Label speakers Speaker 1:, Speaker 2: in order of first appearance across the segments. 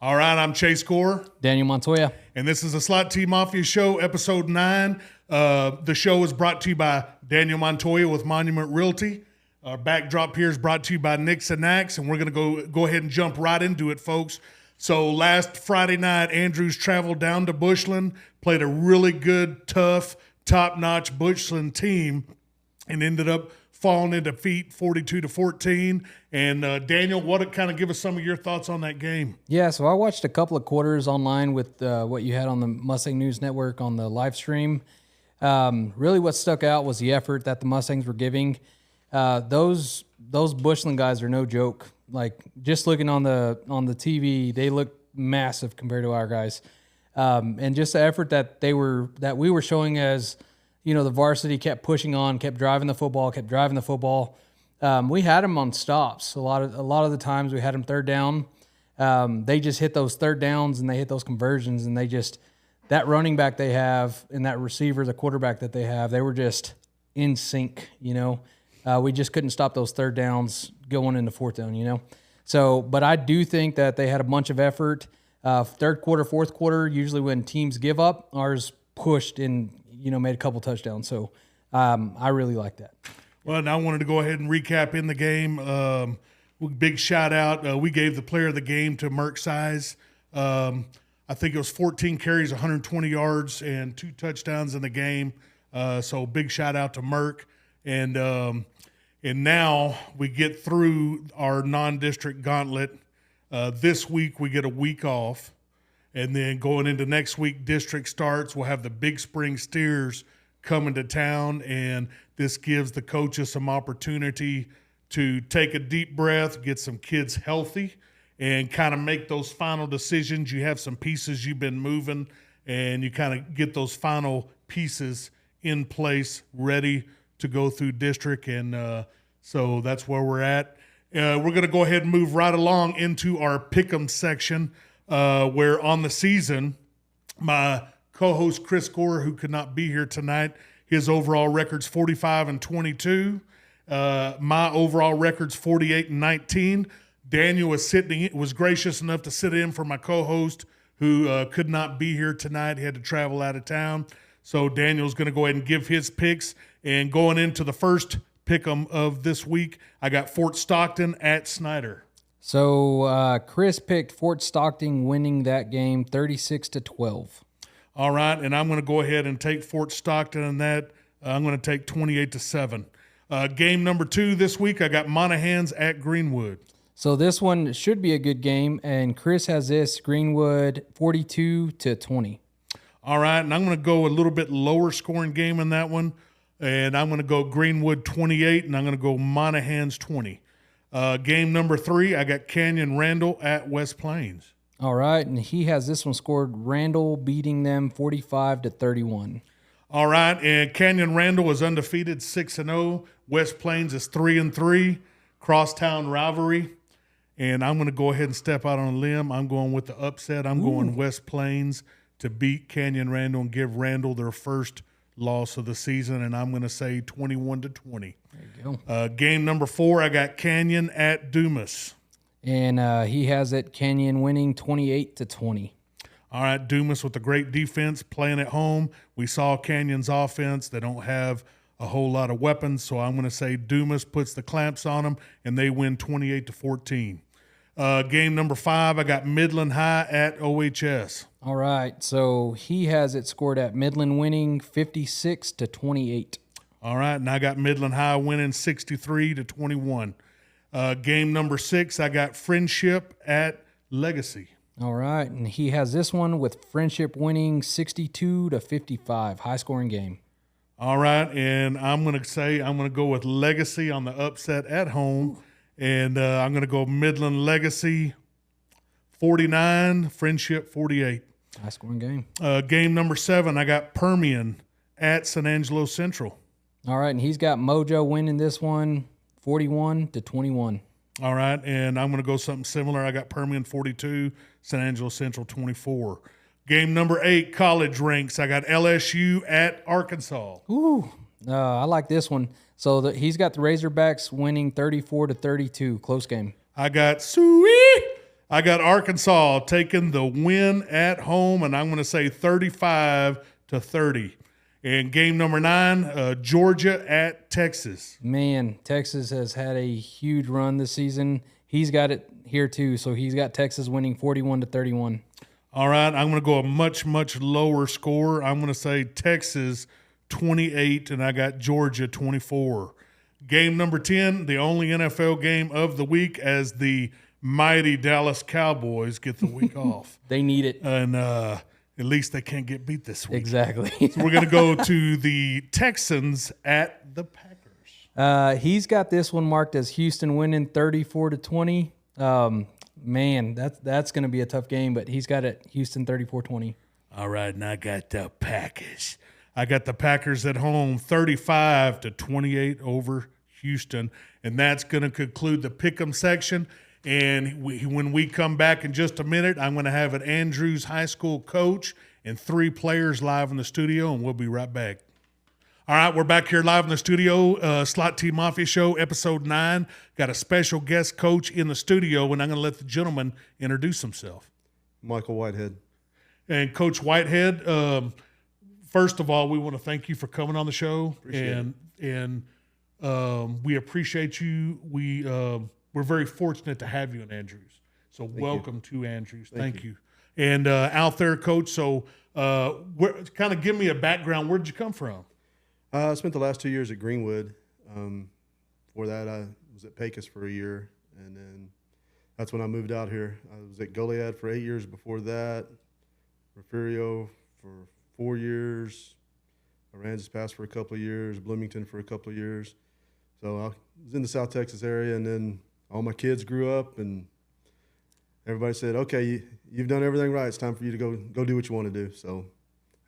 Speaker 1: All right, I'm Chase Gore.
Speaker 2: Daniel Montoya.
Speaker 1: And this is the Slot T Mafia Show, Episode 9. The show is brought to you by Daniel Montoya with Monument Realty. Our backdrop here is brought to you by Nix and Nax, and we're going to go ahead and jump right into it, folks. So last Friday night, Andrews traveled down to Bushland, played a really good, tough, top-notch Bushland team, and ended up falling in defeat 42-14. And Daniel, kind of give us some of your thoughts on that game?
Speaker 2: Yeah, so I watched a couple of quarters online with what you had on the Mustang News Network on the live stream. Really what stuck out was the effort that the Mustangs were giving. Those Bushland guys are no joke. Like, just looking on the TV, they look massive compared to our guys. And just the effort that we were showing as, you know, the varsity kept pushing on, kept driving the football. We had them on stops. A lot of the times we had them third down. They just hit those third downs and they hit those conversions, and that running back they have and that receiver, the quarterback that they have, they were just in sync, you know. We just couldn't stop those third downs going into fourth down, you know. So, but I do think that they had a bunch of effort. Third quarter, fourth quarter, usually when teams give up, ours pushed and, you know, made a couple touchdowns. So I really like that.
Speaker 1: Well, now I wanted to go ahead and recap in the game. Big shout out. We gave the player of the game to Merck Size. I think it was 14 carries, 120 yards, and 2 touchdowns in the game. So big shout out to Merck. And now we get through our non-district gauntlet. This week we get a week off. And then going into next week, district starts. We'll have the Big Spring Steers coming to town, and this gives the coaches some opportunity to take a deep breath, get some kids healthy, and kind of make those final decisions. You have some pieces you've been moving, and you kind of get those final pieces in place, ready to go through district, and so that's where we're at. We're going to go ahead and move right along into our Pick'em section. Where on the season, my co-host Chris Gore, who could not be here tonight, his overall record's 45-22. My overall record's 48-19. Daniel was gracious enough to sit in for my co-host who could not be here tonight. He had to travel out of town. So Daniel's going to go ahead and give his picks. And going into the first pick'em of this week, I got Fort Stockton at Snyder.
Speaker 2: So Chris picked Fort Stockton winning that game 36-12.
Speaker 1: All right, and I'm going to go ahead and take Fort Stockton in that. I'm going to take 28-7. Game number 2 this week, I got Monahans at Greenwood.
Speaker 2: So this one should be a good game, and Chris has this Greenwood 42-20.
Speaker 1: All right, and I'm going to go a little bit lower scoring game in that one, and I'm going to go Greenwood 28, and I'm going to go Monahans 20. Game number 3, I got Canyon Randall at West Plains.
Speaker 2: All right, and he has this one scored Randall beating them 45-31.
Speaker 1: All right, and Canyon Randall is undefeated 6-0. West Plains is 3-3. Crosstown rivalry. And I'm going to go ahead and step out on a limb. I'm going with the upset. I'm going West Plains to beat Canyon Randall and give Randall their first loss of the season, and I'm going to say 21-20.
Speaker 2: There you go.
Speaker 1: Game number 4, I got Canyon at Dumas.
Speaker 2: And he has it Canyon winning 28-20.
Speaker 1: All right, Dumas with a great defense, playing at home. We saw Canyon's offense. They don't have a whole lot of weapons, so I'm going to say Dumas puts the clamps on them, and they win 28-14. Game number 5, I got Midland High at OHS.
Speaker 2: All right, so he has it scored at Midland winning 56-28.
Speaker 1: All right, and I got Midland High winning 63-21. Game number 6, I got Friendship at Legacy.
Speaker 2: All right, and he has this one with Friendship winning 62-55, high-scoring game.
Speaker 1: All right, and I'm going to go with Legacy on the upset at home, and I'm going to go Midland Legacy 49, Friendship 48.
Speaker 2: High-scoring game.
Speaker 1: Game number 7, I got Permian at San Angelo Central.
Speaker 2: All right, and he's got Mojo winning this one 41-21.
Speaker 1: All right, and I'm going to go something similar. I got Permian 42, San Angelo Central 24. Game number 8, college ranks. I got LSU at Arkansas.
Speaker 2: Ooh, I like this one. So he's got the Razorbacks winning 34-32, close game.
Speaker 1: I got I got Arkansas taking the win at home, and I'm going to say 35-30. And game number 9, Georgia at Texas.
Speaker 2: Man, Texas has had a huge run this season. He's got it here too, so he's got Texas winning 41-31.
Speaker 1: All right, I'm going to go a much, much lower score. I'm going to say Texas 28, and I got Georgia 24. Game number 10, the only NFL game of the week as the mighty Dallas Cowboys get the week off.
Speaker 2: They need it.
Speaker 1: And at least they can't get beat this week.
Speaker 2: Exactly.
Speaker 1: So we're going to go to the Texans at the Packers.
Speaker 2: He's got this one marked as Houston winning 34-20. Man, that's going to be a tough game, but he's got it Houston 34-20.
Speaker 1: All right, and I got the Packers. I got the Packers at home 35-28 over Houston, and that's going to conclude the Pick'em section. And when we come back in just a minute, I'm going to have an Andrews High School coach and 3 players live in the studio, and we'll be right back. All right, we're back here live in the studio, Slot T Mafia Show, Episode 9. Got a special guest coach in the studio, and I'm going to let the gentleman introduce himself.
Speaker 3: Michael Whitehead.
Speaker 1: And Coach Whitehead, first of all, we want to thank you for coming on the show.
Speaker 3: Appreciate
Speaker 1: and we appreciate you. We're very fortunate to have you in Andrews. So welcome to Andrews. Thank you. And out there, Coach, so kind of give me a background. Where did you come from?
Speaker 3: I spent the last 2 years at Greenwood. Before that, I was at Pecos for a year, and then that's when I moved out here. I was at Goliad for 8 years before that, Refugio for 4 years, Aransas Pass for a couple of years, Bloomington for a couple of years. So I was in the South Texas area, and then all my kids grew up, and everybody said, okay, you've done everything right. It's time for you to go do what you want to do. So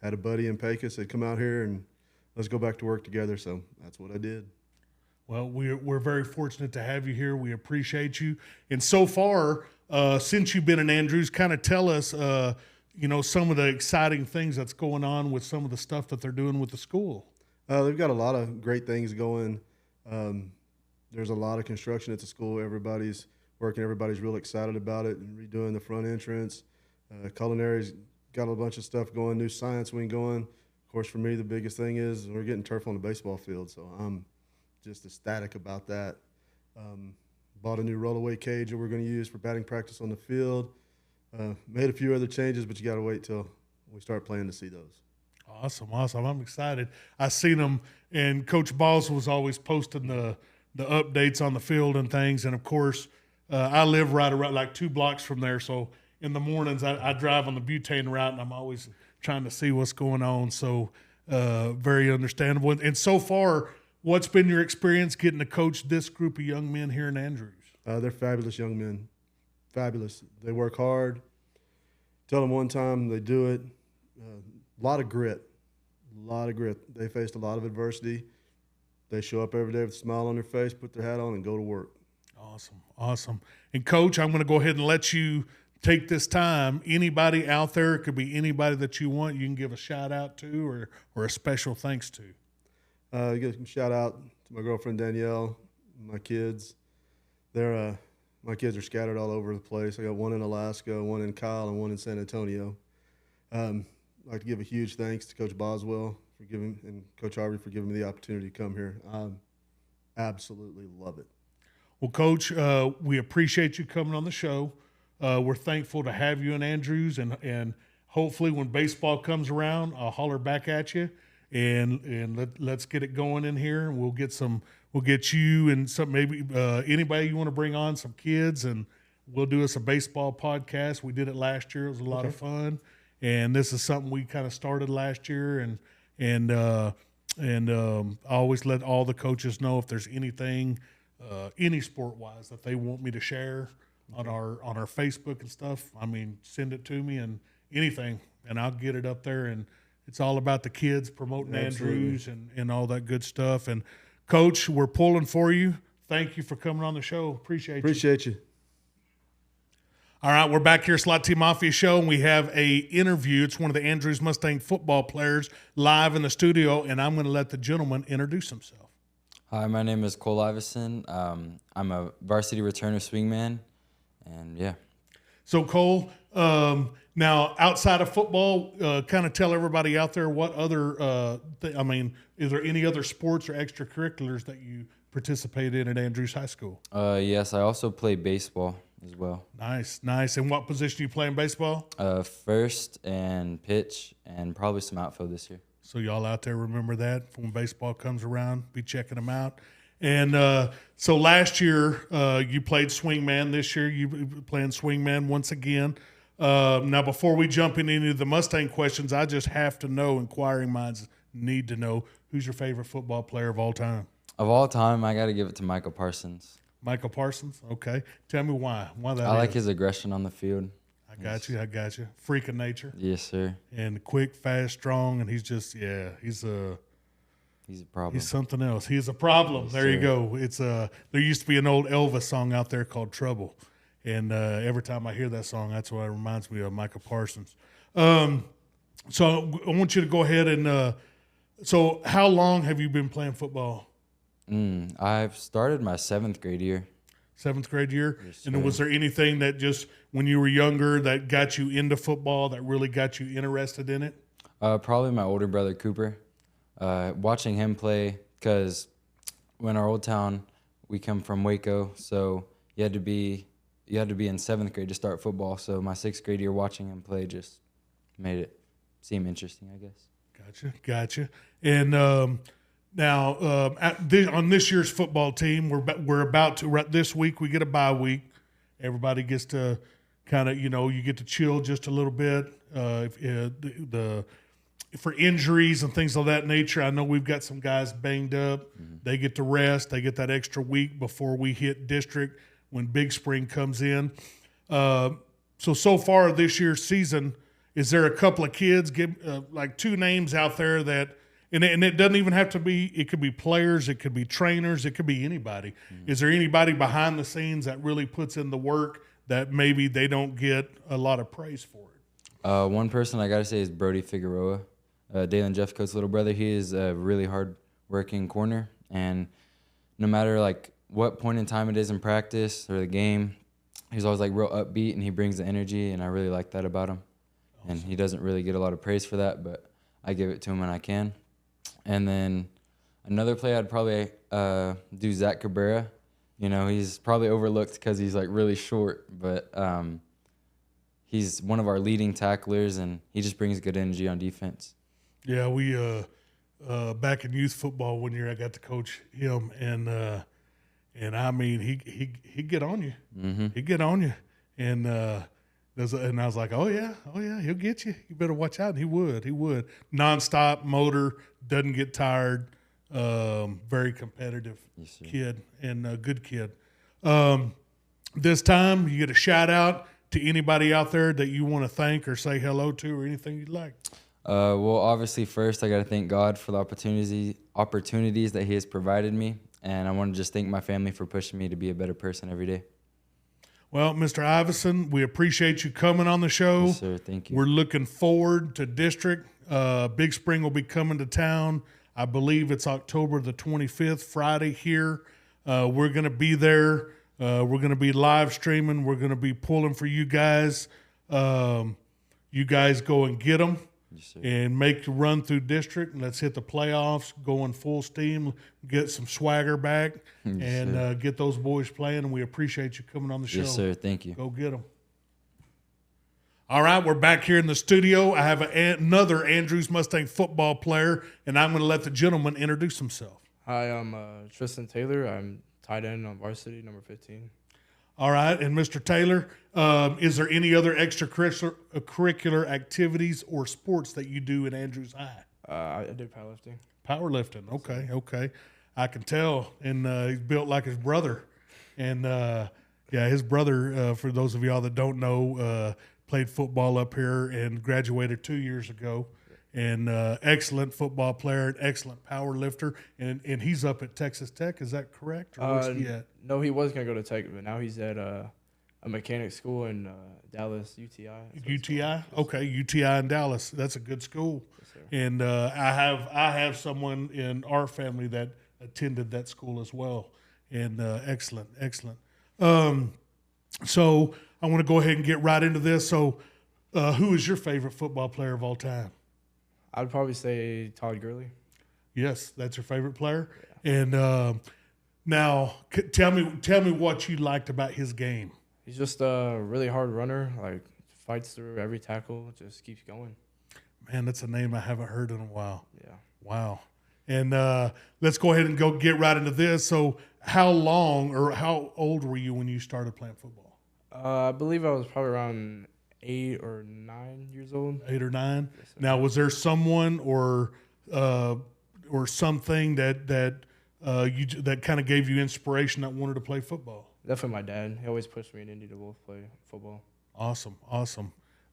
Speaker 3: I had a buddy in Pecos that come out here and let's go back to work together. So that's what I did.
Speaker 1: Well, we're very fortunate to have you here. We appreciate you. And so far, since you've been in Andrews, kind of tell us, some of the exciting things that's going on with some of the stuff that they're doing with the school.
Speaker 3: They've got a lot of great things going. There's a lot of construction at the school. Everybody's working. Everybody's real excited about it and redoing the front entrance. Culinary's got a bunch of stuff going, new science wing going. Of course, for me, the biggest thing is we're getting turf on the baseball field, so I'm just ecstatic about that. Bought a new rollaway cage that we're going to use for batting practice on the field. Made a few other changes, but you got to wait till we start playing to see those.
Speaker 1: Awesome. I'm excited. I seen them, and Coach Balls was always posting the updates on the field and things. And, of course, I live right around like 2 blocks from there, so in the mornings I drive on the butane route, and I'm always trying to see what's going on. So very understandable. And so far, what's been your experience getting to coach this group of young men here in Andrews? They're
Speaker 3: fabulous young men. Fabulous. They work hard. Tell them one time, they do it. A lot of grit. They faced a lot of adversity. They show up every day with a smile on their face, put their hat on, and go to work. Awesome. And, Coach, I'm going to go ahead and let you take this time. Anybody out there, it could be anybody that you want, you can give a shout-out to or a special thanks to. Give a shout-out to my girlfriend Danielle, my kids. My kids are scattered all over the place. I got one in Alaska, one in Kyle, and one in San Antonio. I'd like to give a huge thanks to Coach Boswell and Coach Harvey for giving me the opportunity to come here. I absolutely love it.
Speaker 1: Well, Coach, we appreciate you coming on the show. We're thankful to have you in Andrews, and hopefully when baseball comes around, I'll holler back at you, and let's get it going in here. We'll get you and some maybe anybody you want to bring on, some kids, and we'll do us a baseball podcast. We did it last year. It was a lot of fun, and this is something we kind of started last year, and I always let all the coaches know if there's anything, any sport-wise, that they want me to share on our Facebook and stuff. I mean, send it to me and anything, and I'll get it up there. And it's all about the kids, promoting Andrews and all that good stuff. And Coach, we're pulling for you. Thank you for coming on the show. Appreciate you. All right, we're back here, Slot T Mafia Show, and we have a interview. It's one of the Andrews Mustang football players live in the studio, and I'm going to let the gentleman introduce himself.
Speaker 4: Hi, my name is Ivison. I'm a varsity returner swingman, and yeah.
Speaker 1: So Cole, now outside of football, kind of tell everybody out there what other. Is there any other sports or extracurriculars that you participate in at Andrews High School?
Speaker 4: Yes, I also play baseball as well.
Speaker 1: Nice, nice. And what position do you play in baseball?
Speaker 4: First and pitch, and probably some outfield this year.
Speaker 1: So y'all out there remember that when baseball comes around, be checking them out. And so last year you played swingman. This year you playing swingman once again. Now before we jump into any of the Mustang questions, I just have to know, inquiring minds need to know, who's your favorite football player of all time?
Speaker 4: Of all time, I got to give it to Michael Parsons.
Speaker 1: Michael Parsons? Okay. Tell me why. Why that
Speaker 4: I like
Speaker 1: is.
Speaker 4: his aggression on the field.
Speaker 1: I got you. Freak of nature.
Speaker 4: Yes, sir.
Speaker 1: And quick, fast, strong, and he's just, he's a
Speaker 4: problem.
Speaker 1: He's something else. He's a problem.
Speaker 4: Yes,
Speaker 1: there you
Speaker 4: sir.
Speaker 1: go. It's there used to be an old Elvis song out there called Trouble. And every time I hear that song, that's what it reminds me of, Michael Parsons. So I want you to go ahead and so how long have you been playing football?
Speaker 4: I've started my 7th grade year.
Speaker 1: 7th grade year?
Speaker 4: Yes,
Speaker 1: And
Speaker 4: sir.
Speaker 1: was there anything that just when you were younger that got you into football, that really got you interested in it?
Speaker 4: Probably my older brother, Cooper. Watching him play, because when our old town, we come from Waco, so you had to be in 7th grade to start football. So my 6th grade year watching him play just made it seem interesting, I guess.
Speaker 1: Gotcha. And now on this year's football team, we're about to this week we get a bye week. Everybody gets to kind of you get to chill just a little bit. For injuries and things of that nature, I know we've got some guys banged up. Mm-hmm. They get to rest. They get that extra week before we hit district when Big Spring comes in. So far this year's season, is there a couple of kids, like 2 names out there that, and it doesn't even have to be, it could be players, it could be trainers, it could be anybody. Mm-hmm. Is there anybody behind the scenes that really puts in the work that maybe they don't get a lot of praise for it?
Speaker 4: One person I got to say is Brody Figueroa. Dalen Jeffcoat's little brother. He is a really hard-working corner, and no matter like what point in time it is in practice or the game, he's always like real upbeat, and he brings the energy, and I really like that about him. Awesome. And he doesn't really get a lot of praise for that, but I give it to him when I can. And then another play I'd probably do Zach Cabrera. He's probably overlooked because he's like really short, but he's one of our leading tacklers, and he just brings good energy on defense.
Speaker 1: Yeah, we back in youth football one year, I got to coach him, and I mean he get on you,
Speaker 4: mm-hmm.
Speaker 1: He get on you, and I was like, oh yeah, he'll get you. You better watch out. And he would nonstop motor, doesn't get tired, very competitive kid and a good kid. This time you get a shout out to anybody out there that you want to thank or say hello to or anything you'd like.
Speaker 4: Well, obviously, first I got to thank God for the opportunities that He has provided me, and I want to just thank my family for pushing me to be a better person every day.
Speaker 1: Well, Mr. Ivison, we appreciate you coming on the show.
Speaker 4: Yes, sir. Thank you.
Speaker 1: We're looking forward to district. Big Spring will be coming to town. I believe it's October the 25th, Friday here. We're going to be there. We're going to be live streaming. We're going to be pulling for you guys. You guys go and get them.
Speaker 4: Yes, sir.
Speaker 1: And make the run through district, and let's hit the playoffs, going full steam, get some swagger back,
Speaker 4: Yes,
Speaker 1: and get those boys playing. And we appreciate you coming on the show.
Speaker 4: Yes, sir. Thank you.
Speaker 1: Go get them. All right, we're back here in the studio. I have another Andrews Mustang football player, and I'm going to let the gentleman introduce himself.
Speaker 5: Hi, I'm Tristan Taylor. I'm tight end on varsity, number 15.
Speaker 1: All right, and Mr. Taylor, is there any other extracurricular activities or sports that you do at Andrews High?
Speaker 5: I did powerlifting.
Speaker 1: Powerlifting, okay. I can tell, and he's built like his brother. And, his brother, for those of y'all that don't know, played football up here and graduated 2 years ago. And excellent football player, an excellent power lifter, and he's up at Texas Tech. Is that correct? Or where's he at?
Speaker 5: No, he was going to go to Tech, but now he's at a mechanic school in Dallas, UTI.
Speaker 1: UTI? Okay, UTI in Dallas. That's a good school.
Speaker 5: Yes, sir.
Speaker 1: And I have someone in our family that attended that school as well. And excellent. So I want to go ahead and get right into this. So, who is your favorite football player of all time?
Speaker 5: I'd probably say Todd Gurley.
Speaker 1: Yes, that's your favorite player. And now, tell me what you liked about his game.
Speaker 5: He's just a really hard runner. Like fights through every tackle, just keeps going.
Speaker 1: Man, that's a name I haven't heard in a while.
Speaker 5: Yeah.
Speaker 1: Wow. And let's go ahead and go get right into this. So, how long or how old were you when you started playing football?
Speaker 5: I believe I was probably around 8 or 9 years old.
Speaker 1: 8 or 9.
Speaker 5: Yes, sir.
Speaker 1: Now, was there someone or something that kind of gave you inspiration that wanted to play football?
Speaker 5: Definitely my dad. He always pushed me and Indy to both play football.
Speaker 1: Awesome.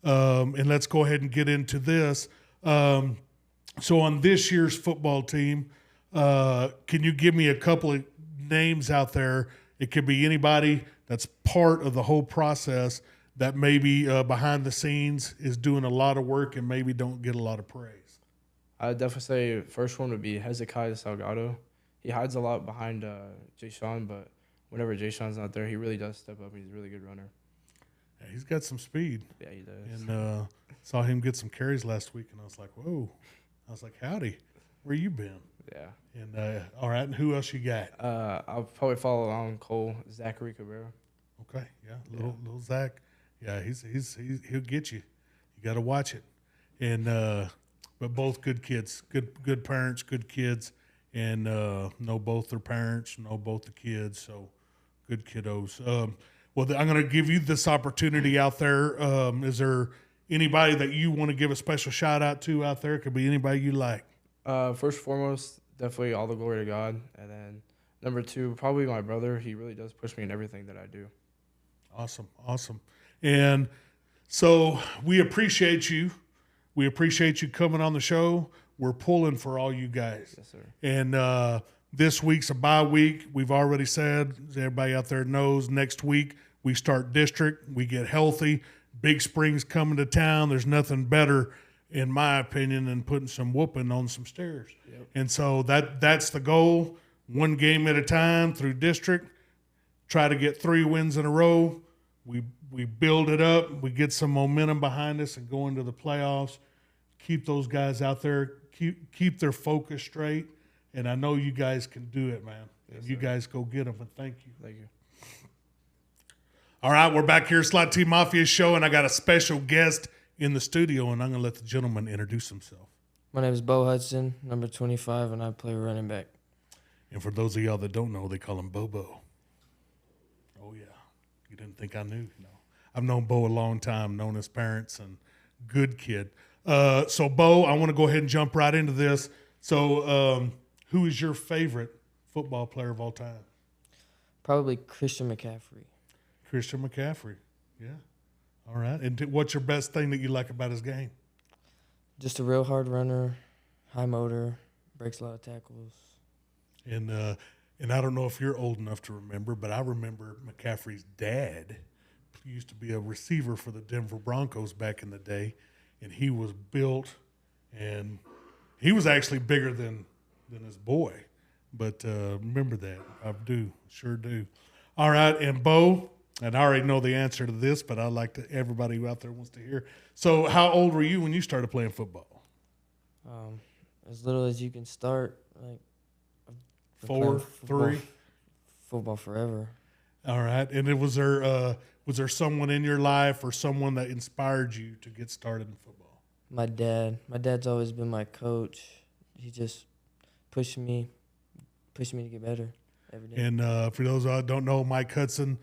Speaker 1: And let's go ahead and get into this. So on this year's football team, can you give me a couple of names out there? It could be anybody that's part of the whole process that maybe behind the scenes is doing a lot of work and maybe don't get a lot of praise.
Speaker 5: I'd definitely say first one would be Hezekiah Salgado. He hides a lot behind Jay Sean, but whenever Jay Sean's not there, he really does step up. He's a really good runner.
Speaker 1: Yeah, he's got some speed.
Speaker 5: Yeah, he does.
Speaker 1: And saw him get some carries last week, and I was like, whoa. I was like, howdy, where you been?
Speaker 5: Yeah.
Speaker 1: And all right, and who else you got?
Speaker 5: I'll probably follow along Cole, Zachary Cabrera.
Speaker 1: Okay, yeah, little Zach. Yeah, he'll get you. You got to watch it. And but both good kids, good parents, good kids, and know both their parents, know both the kids. So good kiddos. Well, I'm going to give you this opportunity out there. Is there anybody that you want to give a special shout out to out there? It could be anybody you like.
Speaker 5: First and foremost, definitely all the glory to God. And then number 2, probably my brother. He really does push me in everything that I do.
Speaker 1: Awesome. And so we appreciate you. We appreciate you coming on the show. We're pulling for all you guys.
Speaker 5: Yes, sir.
Speaker 1: And this week's a bye week. We've already said, as everybody out there knows, next week we start district. We get healthy. Big Spring's coming to town. There's nothing better, in my opinion, than putting some whooping on some stairs.
Speaker 5: Yep.
Speaker 1: And so that's the goal. One game at a time through district. Try to get 3 wins in a row. We build it up. We get some momentum behind us and go into the playoffs. Keep those guys out there. Keep their focus straight. And I know you guys can do it, man.
Speaker 5: Yes,
Speaker 1: you
Speaker 5: sir.
Speaker 1: guys go get them. And thank you.
Speaker 5: Thank you.
Speaker 1: All right, we're back here at Slot Team Mafia show, and I got a special guest in the studio, and I'm going to let the gentleman introduce himself.
Speaker 6: My name is Beau Hudson, number 25, and I play running back.
Speaker 1: And for those of y'all that don't know, they call him Bobo. Oh, yeah. You didn't think I knew? No. I've known Bo a long time, known his parents, and good kid. So, Bo, I want to go ahead and jump right into this. So, who is your favorite football player of all time?
Speaker 6: Probably Christian McCaffrey.
Speaker 1: Christian McCaffrey. Yeah. All right. And what's your best thing that you like about his game?
Speaker 6: Just a real hard runner, high motor, breaks a lot of tackles.
Speaker 1: And I don't know if you're old enough to remember, but I remember McCaffrey's dad used to be a receiver for the Denver Broncos back in the day, and he was built, and he was actually bigger than his boy. But remember that. I do. Sure do. All right. And Bo, and I already know the answer to this, but I'd like to everybody who out there wants to hear. So how old were you when you started playing football?
Speaker 6: As little as you can start, like
Speaker 1: 4, 3?
Speaker 6: Football forever.
Speaker 1: All right. And was there someone in your life or someone that inspired you to get started in football?
Speaker 6: My dad. My dad's always been my coach. He just pushed me to get better every day.
Speaker 1: And for those that don't know, Mike Hudson,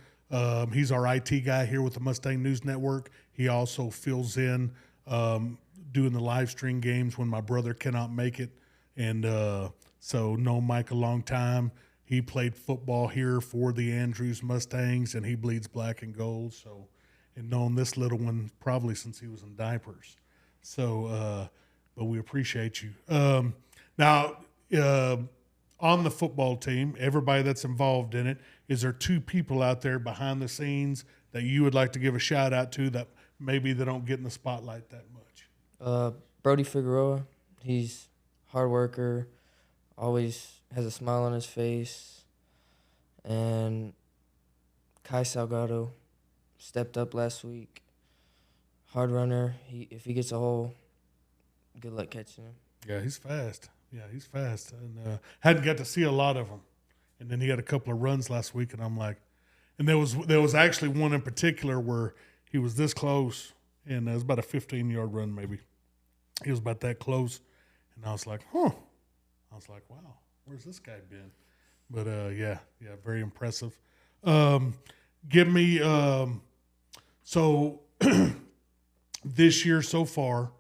Speaker 1: he's our IT guy here with the Mustang News Network. He also fills in doing the live stream games when my brother cannot make it. And so know Mike a long time. He played football here for the Andrews Mustangs, and he bleeds black and gold. So, and known this little one probably since he was in diapers. So, but we appreciate you. Now, on the football team, everybody that's involved in it, is there 2 people out there behind the scenes that you would like to give a shout out to that maybe they don't get in the spotlight that much?
Speaker 6: Brody Figueroa. He's a hard worker, always has a smile on his face. And Kai Salgado. stepped up last week. Hard runner. If he gets a hole, good luck catching him.
Speaker 1: Yeah, he's fast. And hadn't got to see a lot of him. And then he had a couple of runs last week, and I'm like, and there was actually one in particular where he was this close, and it was about a 15-yard run maybe. He was about that close, and I was like, huh. I was like, wow, where's this guy been? But yeah, very impressive. Give me so this year so far,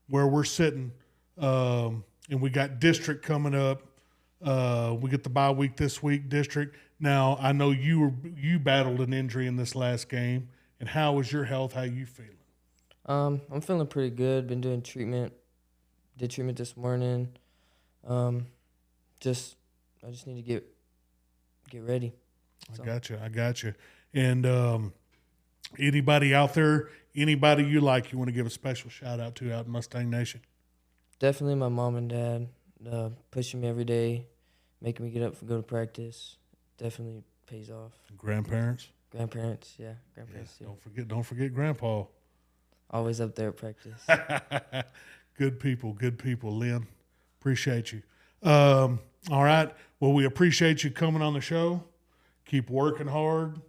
Speaker 1: where we're sitting, and we got district coming up. We get the bye week this week, district. Now I know you battled an injury in this last game, and how is your health? How you feeling?
Speaker 6: I'm feeling pretty good. Been doing treatment. Did treatment this morning. I just need to get ready. So.
Speaker 1: I got you. And anybody out there, anybody you like, you want to give a special shout out to out in Mustang Nation?
Speaker 6: Definitely my mom and dad, pushing me every day, making me get up and go to practice. Definitely pays off.
Speaker 1: Grandparents?
Speaker 6: Grandparents, yeah. Grandparents, too.
Speaker 1: Don't forget Grandpa.
Speaker 6: Always up there at practice.
Speaker 1: Good people, Lynn. Appreciate you. All right. Well, we appreciate you coming on the show. Keep working hard.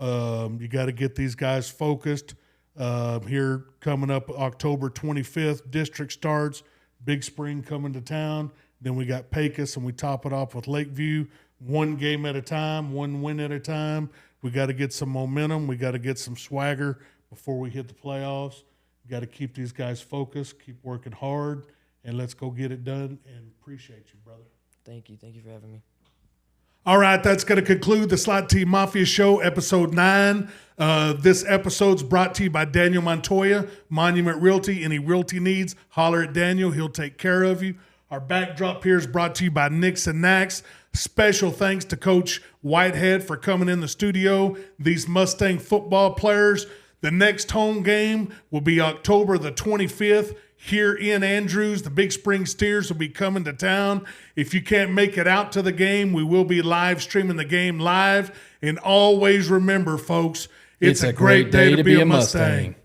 Speaker 1: You got to get these guys focused. Here coming up October 25th, district starts. Big Spring coming to town. Then we got Pecos, and we top it off with Lakeview. One game at a time, one win at a time. We got to get some momentum. We got to get some swagger before we hit the playoffs. We got to keep these guys focused, keep working hard, and let's go get it done. And appreciate you, brother.
Speaker 6: Thank you for having me.
Speaker 1: All right, that's going to conclude the Slot Team Mafia Show, Episode 9. This episode's brought to you by Daniel Montoya, Monument Realty. Any realty needs, holler at Daniel. He'll take care of you. Our backdrop here is brought to you by Nix and Nax. Special thanks to Coach Whitehead for coming in the studio. These Mustang football players. The next home game will be October the 25th. Here in Andrews, the Big Spring Steers will be coming to town. If you can't make it out to the game, we will be live streaming the game live. And always remember, folks, it's a great day to be a Mustang.